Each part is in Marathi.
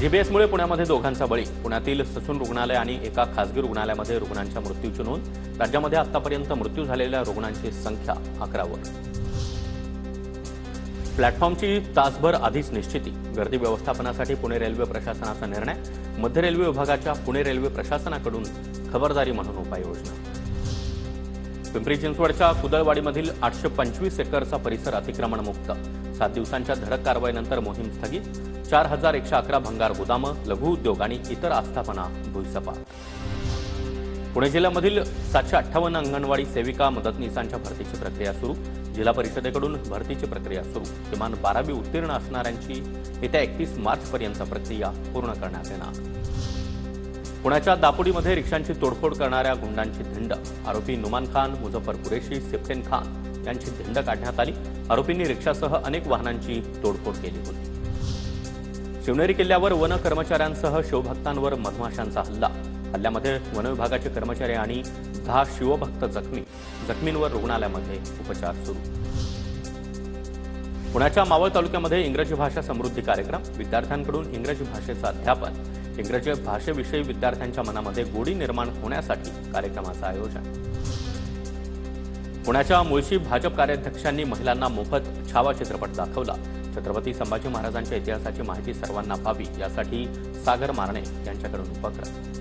जीबीएसमुळे पुण्यामध्ये दोघांचा बळी। पुण्यातील ससून रुग्णालय आणि एका खासगी रुग्णालयामध्ये रुग्णांच्या मृत्यूची नोंद। राज्यामध्ये आतापर्यंत मृत्यू झालेल्या रुग्णांची संख्या 11वर। प्लॅटफॉर्मची तासभर आधीच निश्चिती। गर्दी व्यवस्थापनासाठी पुणे रेल्वे प्रशासनाचा निर्णय। मध्य रेल्वे विभागाच्या पुणे रेल्वे प्रशासनाकडून खबरदारी म्हणून उपाययोजना। पिंपरी चिंचवडच्या कुदळवाडीमधील 825 एकरचा परिसर अतिक्रमण मुक्त। 7 दिवसांच्या धडक कारवाईनंतर मोहीम स्थगित। 4111 भंगार गोदामं, लघु उद्योग आणि इतर आस्थापना भुईसपाट। पुणे जिल्ह्यामधील 758 अंगणवाडी सेविका मदतनीसांच्या भरतीची प्रक्रिया सुरू। जिल्हा परिषदेकडून भरतीची प्रक्रिया सुरू। किमान 12वी उत्तीर्ण असणाऱ्यांची येत्या 31 मार्चपर्यंत प्रक्रिया पूर्ण करण्यात येणार। पुण्याच्या दापोडीमध्ये रिक्षांची तोडफोड करणाऱ्या गुंडांची धिंड। आरोपी नुमान खान, मुझफ्फर कुरेशी, सिप्टेन खान यांची धिंड काढण्यात आली। आरोपींनी रिक्षासह अनेक वाहनांची तोडफोड केली होती। शिवनेरी किल्ल्यावर वन कर्मचाऱ्यांसह शिवभक्तांवर मधमाशांचा हल्ला। हल्ल्यामध्ये वन विभागाचे कर्मचारी आणि 10 शिवभक्त जखमी। जखमींवर रुग्णालयामध्ये उपचार सुरू। पुण्याच्या मावळ तालुक्यामध्ये इंग्रजी भाषा समृद्धी कार्यक्रम। विद्यार्थ्यांकडून इंग्रजी भाषेचं अध्यापन। इंग्रजी भाषेविषयी विद्यार्थ्यांच्या मनामध्ये गोडी निर्माण होण्यासाठी कार्यक्रमाचं आयोजन। पुण्याच्या मुळशी भाजप कार्याध्यक्षांनी महिलांना मोफत छावा चित्रपट दाखवला। छत्रपती संभाजी महाराजांच्या इतिहासाची माहिती सर्वांना व्हावी यासाठी सागर मारणे यांच्याकडून उपक्रम।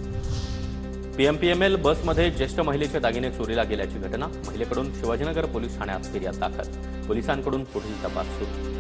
पीएमपीएमएल बसमध्ये ज्येष्ठ महिलेचे दागिने चोरीला गेल्याची घटना। महिलेकडून शिवाजीनगर पोलीस ठाण्यात फिर्याद दाखल। पोलिसांकडून पुढील तपास सुरू।